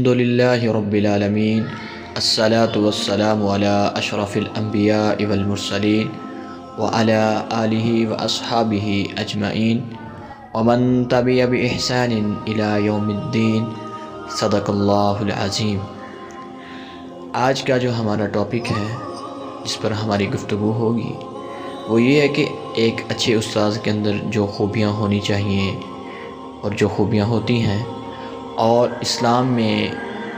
الحمدللہ رب العالمین الصلاة والسلام علی اشرف الانبیاء والمرسلین وعلی آلہ واصحابہ اجمعین ومن تبع بإحسان الی یوم الدین صدق اللہ العظیم۔ آج کا جو ہمارا ٹاپک ہے جس پر ہماری گفتگو ہوگی وہ یہ ہے کہ ایک اچھے استاذ کے اندر جو خوبیاں ہونی چاہیے اور جو خوبیاں ہوتی ہیں، اور اسلام میں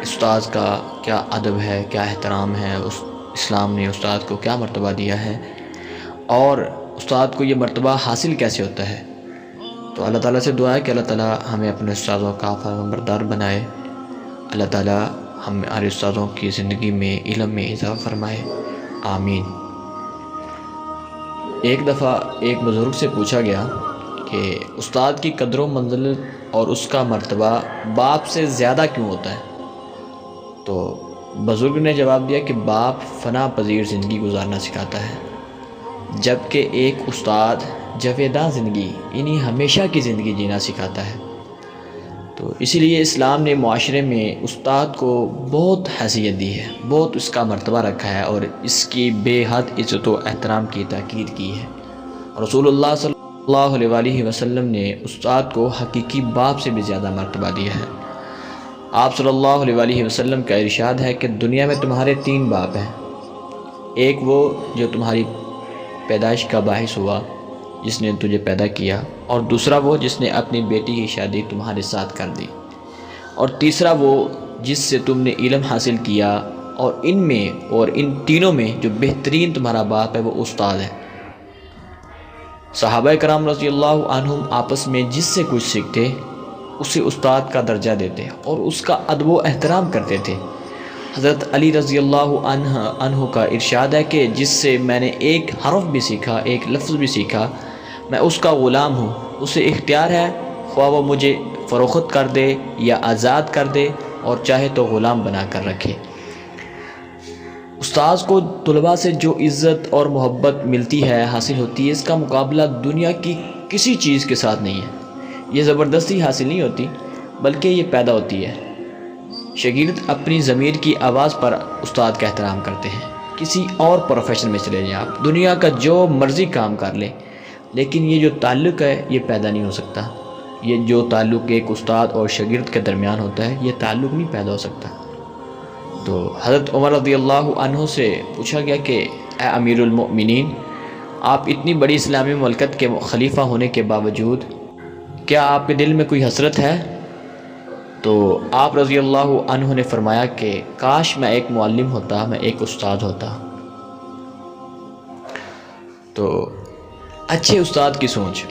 استاذ کا کیا ادب ہے، کیا احترام ہے، اسلام نے استاد کو کیا مرتبہ دیا ہے، اور استاد کو یہ مرتبہ حاصل کیسے ہوتا ہے۔ تو اللہ تعالیٰ سے دعا ہے کہ اللہ تعالیٰ ہمیں اپنے استادوں کا فرمانبردار بنائے، اللہ تعالیٰ ہمارے استادوں کی زندگی میں علم میں اضافہ فرمائے، آمین۔ ایک دفعہ ایک بزرگ سے پوچھا گیا کہ استاد کی قدر و منزلت اور اس کا مرتبہ باپ سے زیادہ کیوں ہوتا ہے؟ تو بزرگ نے جواب دیا کہ باپ فنا پذیر زندگی گزارنا سکھاتا ہے، جبکہ ایک استاد جاویداں زندگی یعنی ہمیشہ کی زندگی جینا سکھاتا ہے۔ تو اسی لیے اسلام نے معاشرے میں استاد کو بہت حیثیت دی ہے، بہت اس کا مرتبہ رکھا ہے، اور اس کی بے حد عزت و احترام کی تاکید کی ہے۔ رسول اللہ صلی اللہ علیہ وسلم نے استاد کو حقیقی باپ سے بھی زیادہ مرتبہ دیا ہے۔ آپ صلی اللہ علیہ وسلم کا ارشاد ہے کہ دنیا میں تمہارے 3 باپ ہیں، ایک وہ جو تمہاری پیدائش کا باعث ہوا، جس نے تجھے پیدا کیا، اور دوسرا وہ جس نے اپنی بیٹی کی شادی تمہارے ساتھ کر دی، اور تیسرا وہ جس سے تم نے علم حاصل کیا، اور ان تینوں میں جو بہترین تمہارا باپ ہے وہ استاد ہے۔ صحابہ کرام رضی اللہ عنہم آپس میں جس سے کچھ سیکھتے اسے استاد کا درجہ دیتے اور اس کا ادب و احترام کرتے تھے۔ حضرت علی رضی اللہ عنہ کا ارشاد ہے کہ جس سے میں نے ایک حرف بھی سیکھا، ایک لفظ بھی سیکھا، میں اس کا غلام ہوں، اسے اختیار ہے خواہ وہ مجھے فروخت کر دے یا آزاد کر دے، اور چاہے تو غلام بنا کر رکھے۔ استاذ کو طلباء سے جو عزت اور محبت ملتی ہے، حاصل ہوتی ہے، اس کا مقابلہ دنیا کی کسی چیز کے ساتھ نہیں ہے۔ یہ زبردستی حاصل نہیں ہوتی بلکہ یہ پیدا ہوتی ہے۔ شاگرد اپنی ضمیر کی آواز پر استاد کا احترام کرتے ہیں۔ کسی اور پروفیشن میں چلے جائیں، آپ دنیا کا جو مرضی کام کر لیں، لیکن یہ جو تعلق ہے یہ پیدا نہیں ہو سکتا۔ یہ جو تعلق ایک استاد اور شاگرد کے درمیان ہوتا ہے، یہ تعلق نہیں پیدا ہو سکتا۔ تو حضرت عمر رضی اللہ عنہ سے پوچھا گیا کہ اے امیر المؤمنین، آپ اتنی بڑی اسلامی مملکت کے خلیفہ ہونے کے باوجود کیا آپ کے دل میں کوئی حسرت ہے؟ تو آپ رضی اللہ عنہ نے فرمایا کہ کاش میں ایک معلم ہوتا، میں ایک استاد ہوتا۔ تو اچھے استاد کی سوچ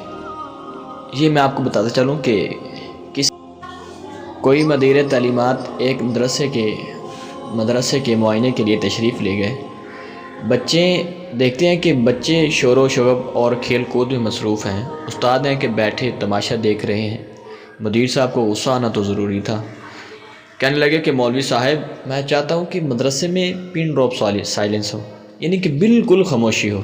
یہ میں آپ کو بتاتا چلوں کہ کوئی مدیر تعلیمات ایک مدرسے کے معائنے کے لیے تشریف لے گئے۔ بچے دیکھتے ہیں کہ بچے شور و شغب اور کھیل کود میں مصروف ہیں، استاد ہیں کہ بیٹھے تماشا دیکھ رہے ہیں۔ مدیر صاحب کو غصہ آنا تو ضروری تھا، کہنے لگے کہ مولوی صاحب میں چاہتا ہوں کہ مدرسے میں پن ڈراپ سائلنس ہو، یعنی کہ بالکل خاموشی ہو۔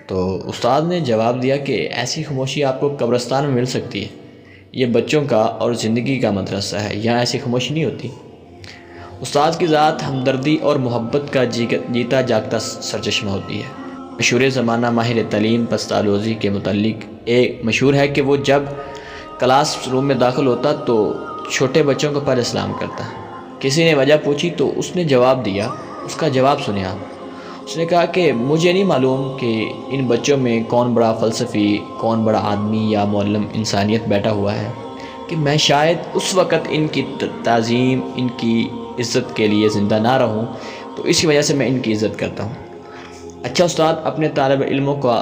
تو استاد نے جواب دیا کہ ایسی خاموشی آپ کو قبرستان میں مل سکتی ہے، یہ بچوں کا اور زندگی کا مدرسہ ہے، یہاں ایسی خاموشی نہیں ہوتی۔ استاد کی ذات ہمدردی اور محبت کا جیتا جاگتا سرچشمہ ہوتی ہے۔ مشہور زمانہ ماہر تعلیم پستالوزی کے متعلق ایک مشہور ہے کہ وہ جب کلاس روم میں داخل ہوتا تو چھوٹے بچوں کو پہلے سلام کرتا۔ کسی نے وجہ پوچھی تو اس نے جواب دیا، اس کا جواب سنیں آپ۔ اس نے کہا کہ مجھے نہیں معلوم کہ ان بچوں میں کون بڑا فلسفی، کون بڑا آدمی یا معلم انسانیت بیٹھا ہوا ہے کہ میں شاید اس وقت ان کی تعظیم، ان کی عزت کے لیے زندہ نہ رہوں، تو اسی وجہ سے میں ان کی عزت کرتا ہوں۔ اچھا استاد اپنے طالب علموں کا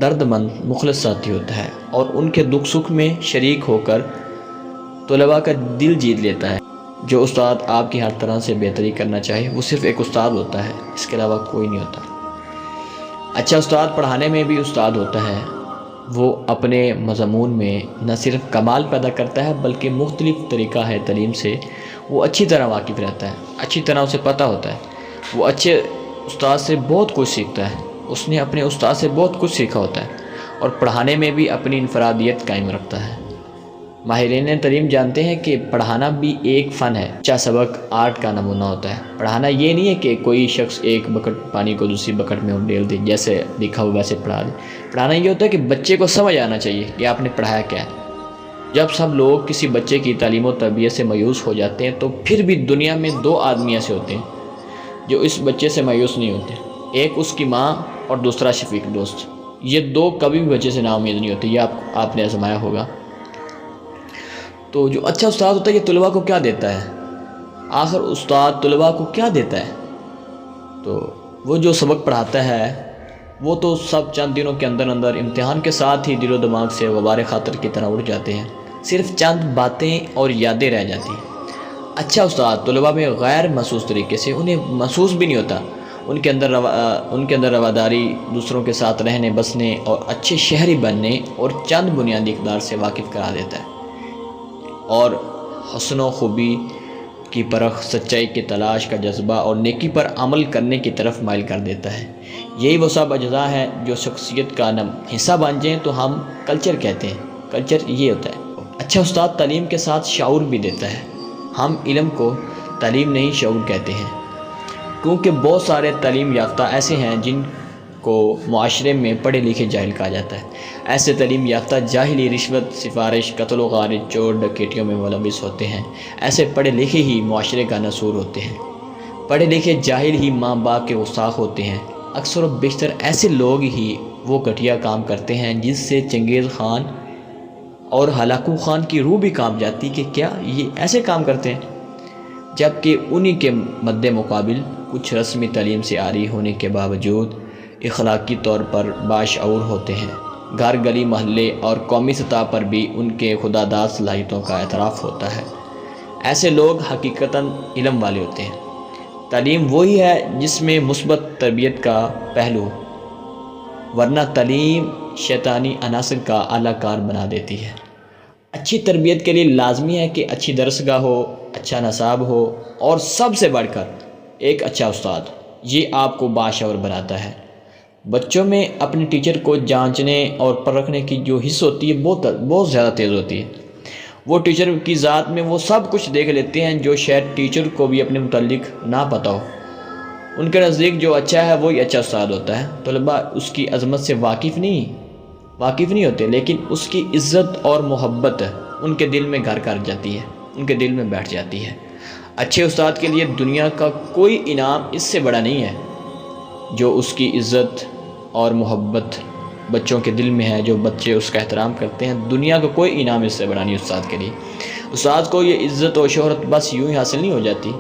درد مند مخلص ساتھی ہوتا ہے، اور ان کے دکھ سکھ میں شریک ہو کر طلباء کا دل جیت لیتا ہے۔ جو استاد آپ کی ہر طرح سے بہتری کرنا چاہے وہ صرف ایک استاد ہوتا ہے، اس کے علاوہ کوئی نہیں ہوتا۔ اچھا استاد پڑھانے میں بھی استاد ہوتا ہے، وہ اپنے مضمون میں نہ صرف کمال پیدا کرتا ہے بلکہ مختلف طریقہ ہے تعلیم سے وہ اچھی طرح واقف رہتا ہے، اچھی طرح اسے پتہ ہوتا ہے۔ وہ اچھے استاد سے بہت کچھ سیکھتا ہے، اس نے اپنے استاد سے بہت کچھ سیکھا ہوتا ہے، اور پڑھانے میں بھی اپنی انفرادیت قائم رکھتا ہے۔ ماہرین تعلیم جانتے ہیں کہ پڑھانا بھی ایک فن ہے۔ اچھا سبق آرٹ کا نمونہ ہوتا ہے۔ پڑھانا یہ نہیں ہے کہ کوئی شخص ایک بکٹ پانی کو دوسری بکٹ میں ڈیل دے، جیسے لکھا ہو ویسے پڑھا دے۔ پڑھانا یہ ہوتا ہے کہ بچے کو سمجھ آنا چاہیے کہ آپ نے پڑھایا کیا ہے۔ جب سب لوگ کسی بچے کی تعلیم و تربیت سے مایوس ہو جاتے ہیں تو پھر بھی دنیا میں 2 آدمی ایسے ہوتے ہیں جو اس بچے سے مایوس نہیں ہوتے، ایک اس کی ماں اور دوسرا شفیق دوست۔ یہ 2 کبھی بھی بچے سے نا امید نہیں ہوتے، یہ آپ نے آزمایا ہوگا۔ تو جو اچھا استاد ہوتا ہے یہ طلباء کو کیا دیتا ہے؟ آخر استاد طلباء کو کیا دیتا ہے؟ تو وہ جو سبق پڑھاتا ہے وہ تو سب چند دنوں کے اندر امتحان کے ساتھ ہی دل و دماغ سے غبار خاطر کی طرح اڑ جاتے ہیں، صرف چند باتیں اور یادیں رہ جاتی ہیں۔ اچھا استاد طلباء میں غیر محسوس طریقے سے، انہیں محسوس بھی نہیں ہوتا، ان کے اندر رواداری، دوسروں کے ساتھ رہنے بسنے اور اچھے شہری بننے اور چند بنیادی اقدار سے واقف کرا دیتا ہے، اور حسن و خوبی کی پرخ، سچائی کی تلاش کا جذبہ اور نیکی پر عمل کرنے کی طرف مائل کر دیتا ہے۔ یہی وہ سب اجزاء ہیں جو شخصیت کا حصہ بن جائیں تو ہم کلچر کہتے ہیں۔ کلچر یہ ہوتا ہے۔ اچھا استاد تعلیم کے ساتھ شعور بھی دیتا ہے۔ ہم علم کو تعلیم نہیں شعور کہتے ہیں، کیونکہ بہت سارے تعلیم یافتہ ایسے ہیں جن کو معاشرے میں پڑھے لکھے جاہل کہا جاتا ہے۔ ایسے تعلیم یافتہ جاہلی رشوت، سفارش، قتل و غارت، چور ڈکیتیوں میں ملوث ہوتے ہیں۔ ایسے پڑھے لکھے ہی معاشرے کا نسور ہوتے ہیں۔ پڑھے لکھے جاہل ہی ماں باپ کے گستاخ ہوتے ہیں۔ اکثر و بیشتر ایسے لوگ ہی وہ گھٹیا کام کرتے ہیں جس سے چنگیز خان اور ہلاکو خان کی روح بھی کانپ جاتی کہ کیا یہ ایسے کام کرتے ہیں، جبکہ انہی کے مد مقابل کچھ رسمی تعلیم سے عاری ہونے کے باوجود اخلاقی طور پر باشعور ہوتے ہیں۔ گھر، گلی، محلے اور قومی سطح پر بھی ان کے خداداد صلاحیتوں کا اعتراف ہوتا ہے۔ ایسے لوگ حقیقتاً علم والے ہوتے ہیں۔ تعلیم وہی ہے جس میں مثبت تربیت کا پہلو، ورنہ تعلیم شیطانی عناصر کا اعلیٰ کار بنا دیتی ہے۔ اچھی تربیت کے لیے لازمی ہے کہ اچھی درسگاہ ہو، اچھا نصاب ہو، اور سب سے بڑھ کر ایک اچھا استاد۔ یہ آپ کو باشعور بناتا ہے۔ بچوں میں اپنے ٹیچر کو جانچنے اور پرکھنے کی جو حس ہوتی ہے بہت زیادہ تیز ہوتی ہے۔ وہ ٹیچر کی ذات میں وہ سب کچھ دیکھ لیتے ہیں جو شاید ٹیچر کو بھی اپنے متعلق نہ پتہ ہو۔ ان کے نزدیک جو اچھا ہے وہی اچھا استاد ہوتا ہے۔ طلباء اس کی عظمت سے واقف نہیں ہوتے، لیکن اس کی عزت اور محبت ان کے دل میں گھر کر جاتی ہے، ان کے دل میں بیٹھ جاتی ہے۔ اچھے استاد کے لیے دنیا کا کوئی انعام اس سے بڑا نہیں ہے۔ جو اس کی عزت اور محبت بچوں کے دل میں ہے، جو بچے اس کا احترام کرتے ہیں، دنیا کا کوئی انعام اس سے بڑا نہیں استاد کے لیے۔ استاد کو یہ عزت و شہرت بس یوں ہی حاصل نہیں ہو جاتی،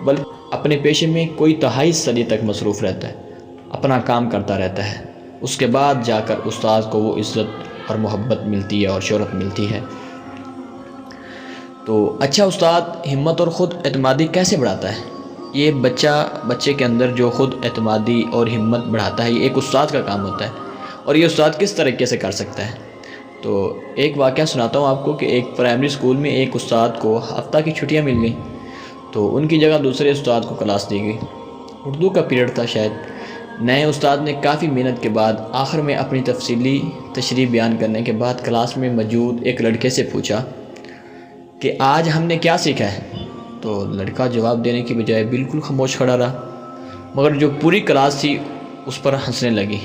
بلکہ اپنے پیشے میں کوئی 2.5 صدی تک مصروف رہتا ہے، اپنا کام کرتا رہتا ہے۔ اس کے بعد جا کر استاد کو وہ عزت اور محبت ملتی ہے اور شہرت ملتی ہے۔ تو اچھا استاد ہمت اور خود اعتمادی کیسے بڑھاتا ہے؟ یہ بچے کے اندر جو خود اعتمادی اور ہمت بڑھاتا ہے، یہ ایک استاد کا کام ہوتا ہے۔ اور یہ استاد کس طریقے سے کر سکتا ہے؟ تو ایک واقعہ سناتا ہوں آپ کو کہ ایک پرائمری اسکول میں ایک استاد کو ہفتہ کی چھٹیاں مل گئیں، تو ان کی جگہ دوسرے استاد کو کلاس دی گئی۔ اردو کا پیریڈ تھا شاید۔ نئے استاد نے کافی محنت کے بعد آخر میں اپنی تفصیلی تشریح بیان کرنے کے بعد کلاس میں موجود ایک لڑکے سے پوچھا کہ آج ہم نے کیا سیکھا ہے؟ تو لڑکا جواب دینے کی بجائے بالکل خاموش کھڑا رہا، مگر جو پوری کلاس تھی اس پر ہنسنے لگی،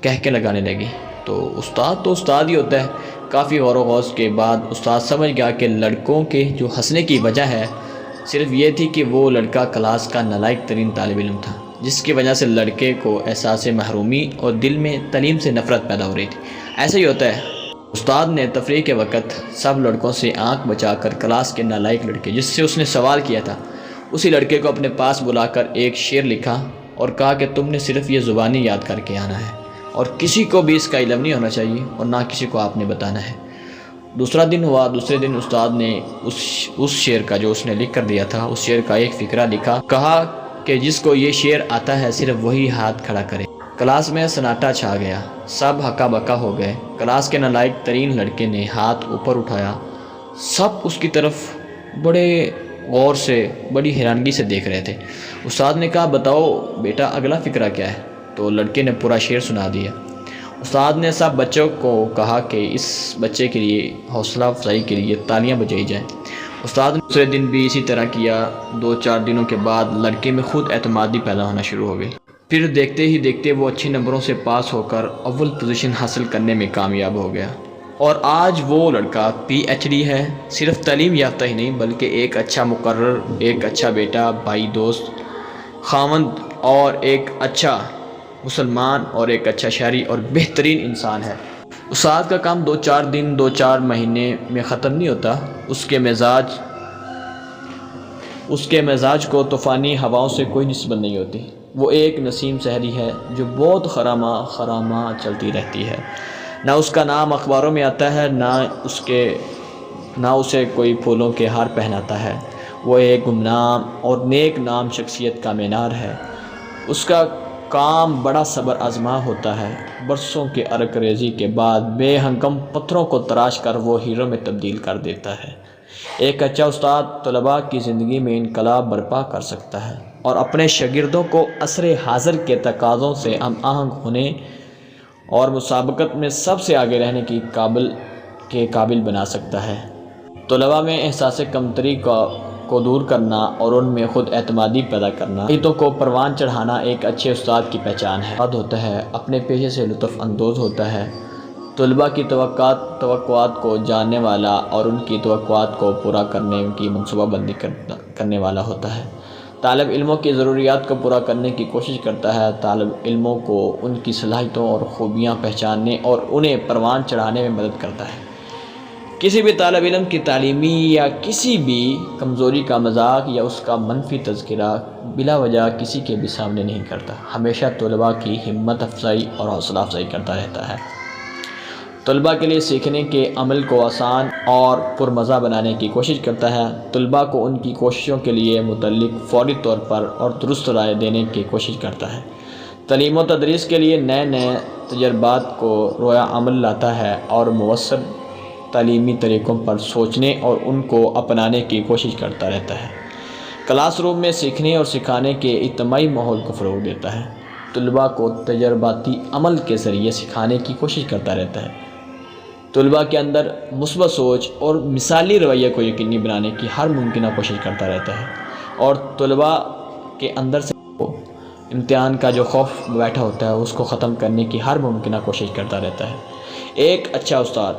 کہکے لگانے لگی۔ تو استاد ہی ہوتا ہے۔ کافی غور و خوض کے بعد استاد سمجھ گیا کہ لڑکوں کے جو ہنسنے کی وجہ ہے صرف یہ تھی کہ وہ لڑکا کلاس کا نالائق ترین طالب علم تھا، جس کی وجہ سے لڑکے کو احساس محرومی اور دل میں تعلیم سے نفرت پیدا ہو رہی تھی۔ ایسا ہی ہوتا ہے۔ استاد نے تفریح کے وقت سب لڑکوں سے آنکھ بچا کر کلاس کے نالائق لڑکے جس سے اس نے سوال کیا تھا، اسی لڑکے کو اپنے پاس بلا کر ایک شعر لکھا اور کہا کہ تم نے صرف یہ زبانی یاد کر کے آنا ہے اور کسی کو بھی اس کا علم نہیں ہونا چاہیے اور نہ کسی کو آپ نے بتانا ہے۔ دوسرا دن ہوا۔ دوسرے دن استاد نے اس شعر کا جو اس نے لکھ کر دیا تھا، اس شعر کا ایک فقرہ لکھا، کہا کہ جس کو یہ شعر آتا ہے صرف وہی ہاتھ کھڑا کرے۔ کلاس میں سناٹا چھا گیا، سب ہکا بکا ہو گئے۔ کلاس کے نالائق ترین لڑکے نے ہاتھ اوپر اٹھایا، سب اس کی طرف بڑے غور سے، بڑی حیرانگی سے دیکھ رہے تھے۔ استاد نے کہا بتاؤ بیٹا اگلا فقرہ کیا ہے؟ تو لڑکے نے پورا شعر سنا دیا۔ استاد نے سب بچوں کو کہا کہ اس بچے کے لیے حوصلہ افزائی کے لیے تالیاں بجائی جائیں۔ استاد نے دوسرے دن بھی اسی طرح کیا۔ 2-4 دنوں کے بعد لڑکے میں خود اعتمادی پیدا ہونا شروع ہو گئی۔ پھر دیکھتے ہی دیکھتے وہ اچھے نمبروں سے پاس ہو کر اول پوزیشن حاصل کرنے میں کامیاب ہو گیا، اور آج وہ لڑکا PhD ہے۔ صرف تعلیم یافتہ ہی نہیں بلکہ ایک اچھا مقرر، ایک اچھا بیٹا، بھائی، دوست، خاوند، اور ایک اچھا مسلمان، اور ایک اچھا شہری اور بہترین انسان ہے۔ استاد کا کام 2-4 دن 2-4 مہینے میں ختم نہیں ہوتا۔ اس کے مزاج کو طوفانی ہواؤں سے کوئی نسبت نہیں ہوتی۔ وہ ایک نسیم سحری ہے جو بہت خرامہ چلتی رہتی ہے۔ نہ اس کا نام اخباروں میں آتا ہے، نہ اسے کوئی پھولوں کے ہار پہناتا ہے۔ وہ ایک گمنام اور نیک نام شخصیت کا مینار ہے۔ اس کا کام بڑا صبر آزما ہوتا ہے۔ برسوں کے عرق ریزی کے بعد بے ہنگم پتھروں کو تراش کر وہ ہیروں میں تبدیل کر دیتا ہے۔ ایک اچھا استاد طلباء کی زندگی میں انقلاب برپا کر سکتا ہے اور اپنے شاگردوں کو عصر حاضر کے تقاضوں سے ہم آہنگ ہونے اور مسابقت میں سب سے آگے رہنے کے قابل بنا سکتا ہے۔ طلباء میں احساس کمتری کو دور کرنا اور ان میں خود اعتمادی پیدا کرنا، عیدوں کو پروان چڑھانا ایک اچھے استاد کی پہچان ہے۔ ہوتا ہے، اپنے پیشے سے لطف اندوز ہوتا ہے، طلباء کی توقعات کو جاننے والا اور ان کی توقعات کو پورا کرنے کی منصوبہ بندی کرنے والا ہوتا ہے، طالب علموں کی ضروریات کو پورا کرنے کی کوشش کرتا ہے، طالب علموں کو ان کی صلاحیتوں اور خوبیاں پہچاننے اور انہیں پروان چڑھانے میں مدد کرتا ہے۔ کسی بھی طالب علم کی تعلیمی یا کسی بھی کمزوری کا مذاق یا اس کا منفی تذکرہ بلا وجہ کسی کے بھی سامنے نہیں کرتا، ہمیشہ طلباء کی ہمت افزائی اور حوصلہ افزائی کرتا رہتا ہے۔ طلباء کے لیے سیکھنے کے عمل کو آسان اور پرمزہ بنانے کی کوشش کرتا ہے، طلباء کو ان کی کوششوں کے لیے متعلق فوری طور پر اور درست رائے دینے کی کوشش کرتا ہے، تعلیم و تدریس کے لیے نئے تجربات کو رویا عمل لاتا ہے اور مؤثر تعلیمی طریقوں پر سوچنے اور ان کو اپنانے کی کوشش کرتا رہتا ہے، کلاس روم میں سیکھنے اور سکھانے کے اجتماعی ماحول کو فروغ دیتا ہے، طلباء کو تجرباتی عمل کے ذریعے سکھانے کی کوشش کرتا رہتا ہے، طلباء کے اندر مثبت سوچ اور مثالی رویہ کو یقینی بنانے کی ہر ممکنہ کوشش کرتا رہتا ہے، اور طلباء کے اندر سے امتحان کا جو خوف بیٹھا ہوتا ہے اس کو ختم کرنے کی ہر ممکنہ کوشش کرتا رہتا ہے۔ ایک اچھا استاد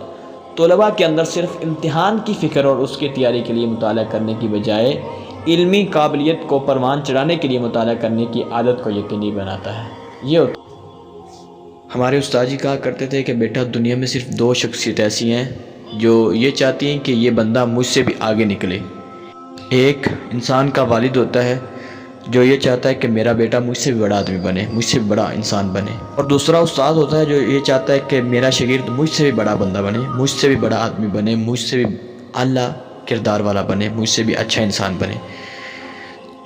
طلباء کے اندر صرف امتحان کی فکر اور اس کی تیاری کے لیے مطالعہ کرنے کی بجائے علمی قابلیت کو پروان چڑھانے کے لیے مطالعہ کرنے کی عادت کو یقینی بناتا ہے۔ یہ ہوتا ہمارے استاد جی کہا کرتے تھے کہ بیٹا دنیا میں صرف 2 شخصیت ایسی ہیں جو یہ چاہتی ہیں کہ یہ بندہ مجھ سے بھی آگے نکلے۔ ایک انسان کا والد ہوتا ہے جو یہ چاہتا ہے کہ میرا بیٹا مجھ سے بھی بڑا آدمی بنے، مجھ سے بھی بڑا انسان بنے، اور دوسرا استاد ہوتا ہے جو یہ چاہتا ہے کہ میرا شاگرد مجھ سے بھی بڑا بندہ بنے، مجھ سے بھی بڑا آدمی بنے، مجھ سے بھی اعلیٰ کردار والا بنے، مجھ سے بھی اچھا انسان بنے۔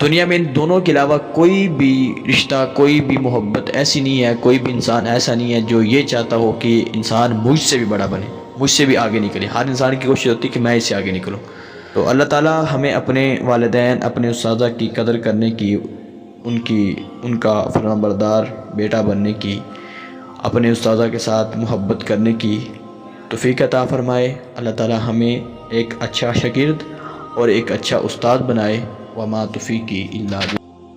دنیا میں ان دونوں کے علاوہ کوئی بھی رشتہ، کوئی بھی محبت ایسی نہیں ہے، کوئی بھی انسان ایسا نہیں ہے جو یہ چاہتا ہو کہ انسان مجھ سے بھی بڑا بنے، مجھ سے بھی آگے نکلے۔ ہر انسان کی کوشش ہوتی ہے کہ میں اس سے آگے نکلوں۔ تو اللہ تعالیٰ ہمیں اپنے والدین، اپنے اساتذہ کی قدر کرنے کی، ان کا فرمانبردار بیٹا بننے کی، اپنے اساتذہ کے ساتھ محبت کرنے کی توفیق عطا فرمائے۔ اللہ تعالیٰ ہمیں ایک اچھا شاگرد اور ایک اچھا استاد بنائے۔ وما توفیقی الا باللہ۔